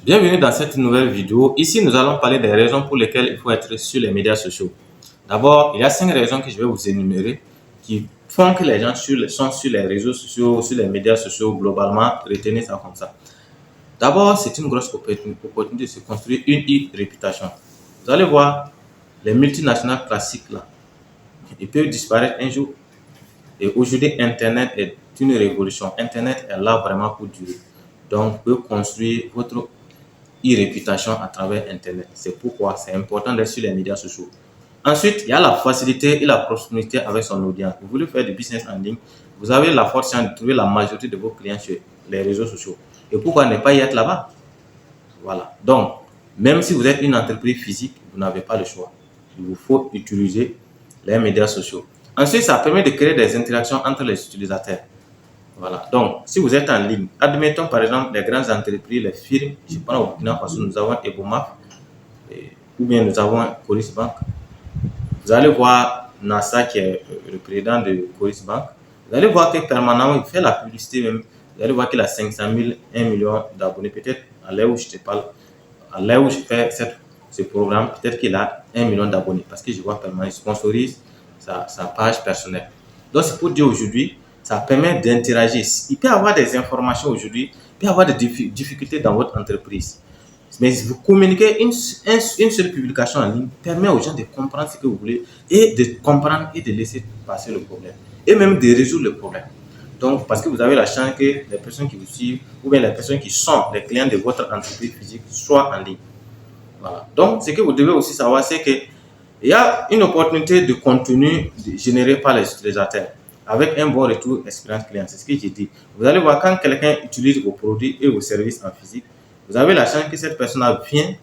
Bienvenue dans cette nouvelle vidéo. Ici, nous allons parler des raisons pour lesquelles il faut être sur les médias sociaux. D'abord, il y a 5 raisons que je vais vous énumérer qui font que les gens sont sur les réseaux sociaux, sur les médias sociaux globalement. Retenez ça comme ça. D'abord, c'est une grosse opportunité de se construire une réputation. Vous allez voir, les multinationales classiques là, ils peuvent disparaître un jour. Et aujourd'hui, Internet est une révolution. Internet est là vraiment pour durer. Donc, vous pouvez construire votre réputation à travers Internet. C'est pourquoi c'est important d'être sur les médias sociaux. Ensuite, il y a la facilité et la proximité avec son audience. Vous voulez faire du business en ligne, vous avez la force de trouver la majorité de vos clients sur les réseaux sociaux. Et pourquoi ne pas y être là-bas? Voilà. Donc, même si vous êtes une entreprise physique, vous n'avez pas le choix. Il vous faut utiliser les médias sociaux. Ensuite, ça permet de créer des interactions entre les utilisateurs. Voilà. Donc, si vous êtes en ligne, admettons par exemple les grandes entreprises, les firmes, je prends au Burkina Faso, nous avons Ebomaf, ou bien nous avons Coris Bank. Vous allez voir NASA qui est le président de Coris Bank. Vous allez voir que permanemment, il fait la publicité même. Vous allez voir qu'il a 500 000, 1 million d'abonnés. Peut-être à l'heure où je te parle, à l'heure où je fais ce programme, peut-être qu'il a 1 million d'abonnés parce que je vois permanemment, il sponsorise sa page personnelle. Donc, c'est pour dire aujourd'hui, ça permet d'interagir. Il peut y avoir des informations aujourd'hui, il peut y avoir des difficultés dans votre entreprise. Mais vous communiquez une seule publication en ligne permet aux gens de comprendre ce que vous voulez et de comprendre et de laisser passer le problème. Et même de résoudre le problème. Donc, parce que vous avez la chance que les personnes qui vous suivent ou bien les personnes qui sont les clients de votre entreprise physique soient en ligne. Voilà. Donc, ce que vous devez aussi savoir, c'est qu'il y a une opportunité de contenu généré par les utilisateurs avec un bon retour expérience client. C'est ce que j'ai dit. Vous allez voir quand quelqu'un utilise vos produits et vos services en physique, vous avez la chance que cette personne vient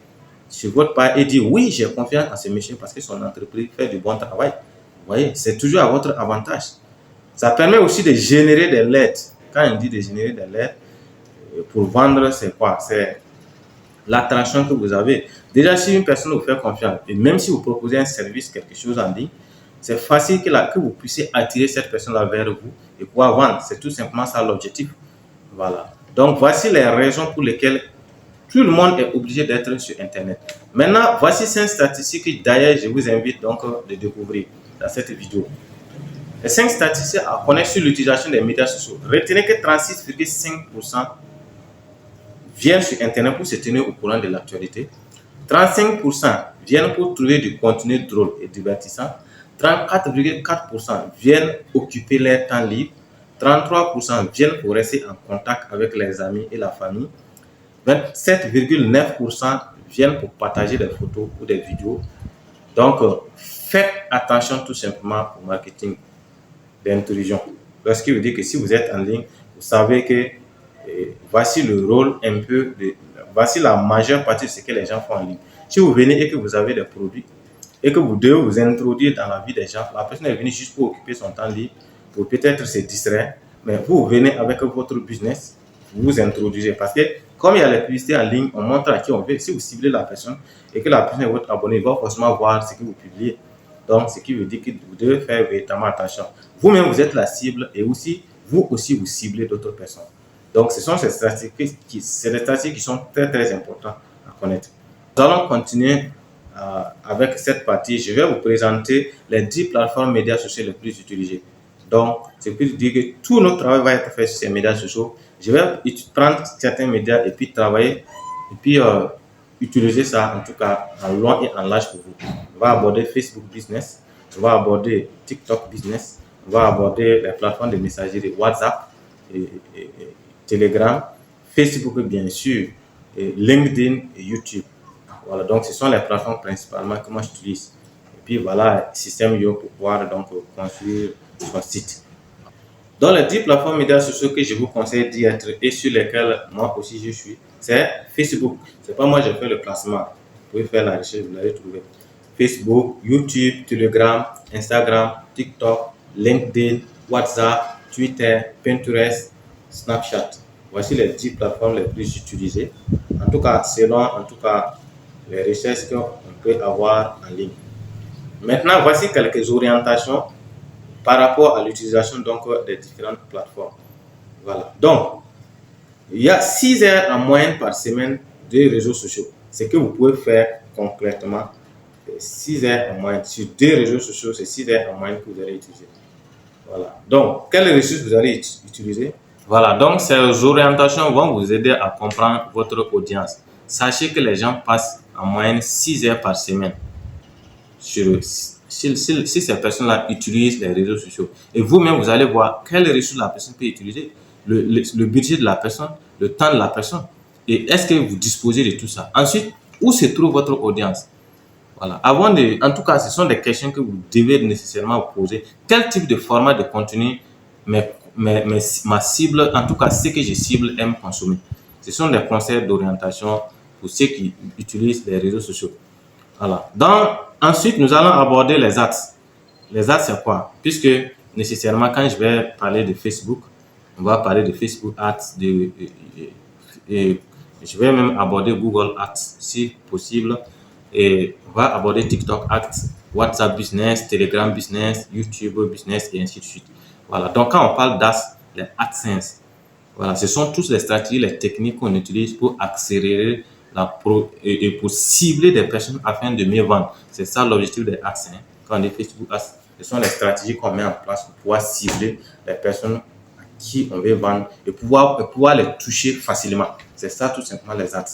sur votre page et dit oui, j'ai confiance en ce monsieur parce que son entreprise fait du bon travail. Vous voyez, c'est toujours à votre avantage. Ça permet aussi de générer des lettres. Quand on dit de générer des lettres, pour vendre, c'est quoi? C'est l'attraction que vous avez. Déjà, si une personne vous fait confiance, et même si vous proposez un service, quelque chose en ligne, c'est facile que vous puissiez attirer cette personne-là vers vous et pouvoir vendre. C'est tout simplement ça l'objectif. Voilà. Donc, voici les raisons pour lesquelles tout le monde est obligé d'être sur Internet. Maintenant, voici 5 statistiques. D'ailleurs, je vous invite donc de découvrir dans cette vidéo. Les 5 statistiques à connaître sur l'utilisation des médias sociaux. Retenez que 36,5% viennent sur Internet pour se tenir au courant de l'actualité. 35% viennent pour trouver du contenu drôle et divertissant. 34,4% viennent occuper leur temps libre. 33% viennent pour rester en contact avec les amis et la famille. 27,9% viennent pour partager des photos ou des vidéos. Donc, faites attention tout simplement au marketing d'intrusion. Lorsque vous dites que si vous êtes en ligne, vous savez que voici le rôle un peu, voici la majeure partie de ce que les gens font en ligne. Si vous venez et que vous avez des produits et que vous devez vous introduire dans la vie des gens, la personne est venue juste pour occuper son temps libre, pour peut-être se distraire, mais vous venez avec votre business, vous vous introduisez parce que comme il y a les publicités en ligne, on montre à qui on veut. Si vous ciblez la personne et que la personne est votre abonné, il va forcément voir ce que vous publiez. Donc, ce qui veut dire que vous devez faire véritablement attention. Vous-même, vous êtes la cible et aussi, vous ciblez d'autres personnes. Donc, ce sont ces statistiques qui sont très, très importantes à connaître. Nous allons continuer avec cette partie. Je vais vous présenter les 10 plateformes médias sociaux les plus utilisées. Donc, c'est pour dire que tout notre travail va être fait sur ces médias sociaux. Je vais prendre certains médias et puis travailler et puis utiliser ça en tout cas en long et en large pour vous. On va aborder Facebook Business, on va aborder TikTok Business, on va aborder les plateformes de messagerie WhatsApp, et Telegram, Facebook bien sûr, et LinkedIn et YouTube. Voilà, donc ce sont les plateformes principalement que moi j'utilise. Et puis voilà, système Yo pour pouvoir donc construire son site. Dans les 10 plateformes médias sociaux que je vous conseille d'y être et sur lesquelles moi aussi je suis, c'est Facebook. C'est pas moi qui fais le classement. Vous pouvez faire la recherche, vous l'allez trouver. Facebook, YouTube, Telegram, Instagram, TikTok, LinkedIn, WhatsApp, Twitter, Pinterest, Snapchat. Voici les 10 plateformes les plus utilisées. En tout cas, selon les recherches qu'on peut avoir en ligne. Maintenant, voici quelques orientations par rapport à l'utilisation donc des différentes plateformes. Voilà. Donc, il y a 6 heures en moyenne par semaine des réseaux sociaux, c'est que vous pouvez faire concrètement 6 heures en moyenne. Sur 2 réseaux sociaux, c'est 6 heures en moyenne que vous allez utiliser. Voilà. Donc, quelles ressources vous allez utiliser? Voilà. Donc, ces orientations vont vous aider à comprendre votre audience. Sachez que les gens passent en moyenne 6 heures par semaine si ces personnes-là utilisent les réseaux sociaux. Et vous-même, vous allez voir quelles ressources la personne peut utiliser, le budget de la personne, le temps de la personne. Et est-ce que vous disposez de tout ça? Ensuite, où se trouve votre audience? Voilà. En tout cas, ce sont des questions que vous devez nécessairement vous poser. Quel type de format de contenu ma cible, en tout cas ceux que je cible, aiment consommer? Ce sont des conseils d'orientation pour ceux qui utilisent les réseaux sociaux. Voilà. Ensuite, nous allons aborder les ads. Les ads, c'est quoi? Puisque nécessairement, quand je vais parler de Facebook, on va parler de Facebook Ads, et je vais même aborder Google Ads si possible. Et on va aborder TikTok Ads, WhatsApp Business, Telegram Business, YouTube Business et ainsi de suite. Voilà. Donc, quand on parle d'ADS, les AdSense, voilà, ce sont tous les stratégies, les techniques qu'on utilise pour accélérer et pour cibler des personnes afin de mieux vendre. C'est ça l'objectif des ads. Quand on dit Facebook Ads, ce sont les stratégies qu'on met en place pour pouvoir cibler les personnes à qui on veut vendre et pouvoir les toucher facilement. C'est ça tout simplement les ads.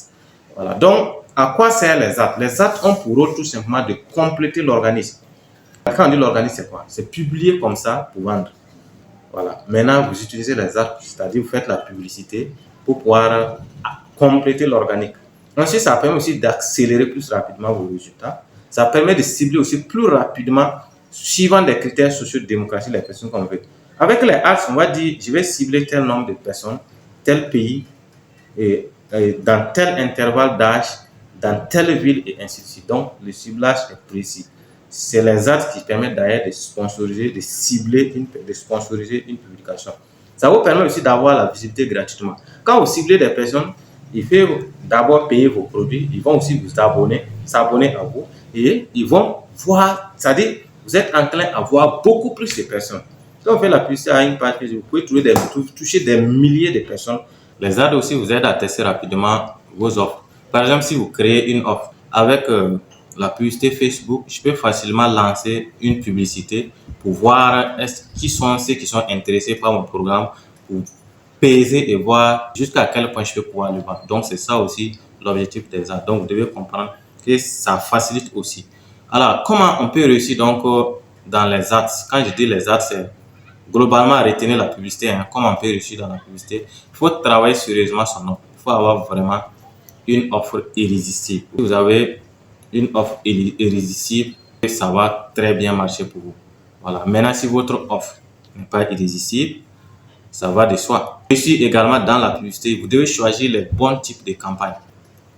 Voilà. Donc, à quoi servent les ads? Les ads ont pour rôle tout simplement de compléter l'organisme. Quand on dit l'organisme, c'est quoi? C'est publier comme ça pour vendre. Voilà. Maintenant, vous utilisez les ads, c'est-à-dire vous faites la publicité pour pouvoir compléter l'organique. Ensuite, ça permet aussi d'accélérer plus rapidement vos résultats. Ça permet de cibler aussi plus rapidement, suivant des critères socio-démocratiques, les personnes qu'on veut. Avec les ads, on va dire, je vais cibler tel nombre de personnes, tel pays, et dans tel intervalle d'âge, dans telle ville, et ainsi de suite. Donc, le ciblage est précis. C'est les ads qui permettent d'ailleurs de sponsoriser, de cibler, de sponsoriser une publication. Ça vous permet aussi d'avoir la visibilité gratuitement. Quand vous ciblez des personnes, il faut d'abord payer vos produits. Ils vont aussi vous s'abonner à vous. Et ils vont voir, c'est-à-dire, vous êtes enclin à voir beaucoup plus de personnes. Si on fait la publicité à une page, vous pouvez toucher des milliers de personnes. Les ads aussi vous aident à tester rapidement vos offres. Par exemple, si vous créez une offre avec la publicité Facebook, je peux facilement lancer une publicité pour voir qui sont ceux qui sont intéressés par mon programme, pour peser et voir jusqu'à quel point je peux pouvoir le vendre. Donc, c'est ça aussi l'objectif des ads. Donc, vous devez comprendre que ça facilite aussi. Alors, comment on peut réussir donc dans les ads? Quand je dis les ads, c'est globalement retenir la publicité. Comment on peut réussir dans la publicité? Il faut travailler sérieusement son offre. Il faut avoir vraiment une offre irrésistible. Si vous avez une offre irrésistible, ça va très bien marcher pour vous. Voilà. Maintenant, si votre offre n'est pas irrésistible, ça va de soi. Ici également dans la publicité, vous devez choisir les bons types de campagnes.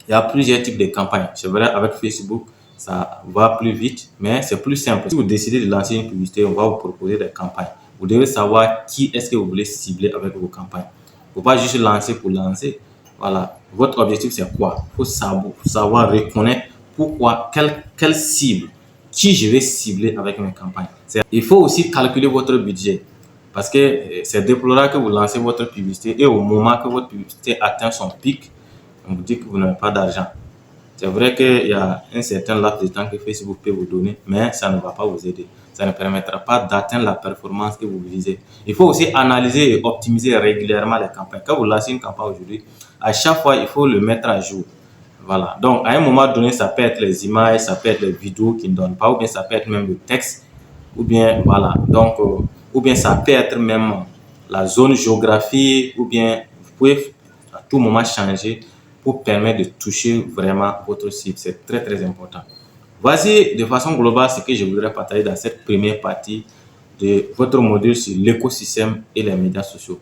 Il y a plusieurs types de campagnes. C'est vrai, avec Facebook, ça va plus vite, mais c'est plus simple. Si vous décidez de lancer une publicité, on va vous proposer des campagnes. Vous devez savoir qui est-ce que vous voulez cibler avec vos campagnes. Il ne faut pas juste lancer pour lancer. Voilà. Votre objectif, c'est quoi? Il faut savoir reconnaître pourquoi, quelle cible, qui je vais cibler avec mes campagnes. Il faut aussi calculer votre budget. Parce que c'est déplorable que vous lancez votre publicité et au moment que votre publicité atteint son pic, on vous dit que vous n'avez pas d'argent. C'est vrai qu'il y a un certain laps de temps que Facebook peut vous donner, mais ça ne va pas vous aider. Ça ne permettra pas d'atteindre la performance que vous visez. Il faut aussi analyser et optimiser régulièrement les campagnes. Quand vous lancez une campagne aujourd'hui, à chaque fois, il faut le mettre à jour. Voilà. Donc, à un moment donné, ça peut être les images, ça peut être les vidéos qui ne donnent pas, ou bien ça peut être même le texte, ou bien, voilà. Donc, ou bien ça peut être même la zone géographique, ou bien vous pouvez à tout moment changer pour permettre de toucher vraiment votre cible. C'est très, très important. Voici de façon globale ce que je voudrais partager dans cette première partie de votre module sur l'écosystème et les médias sociaux.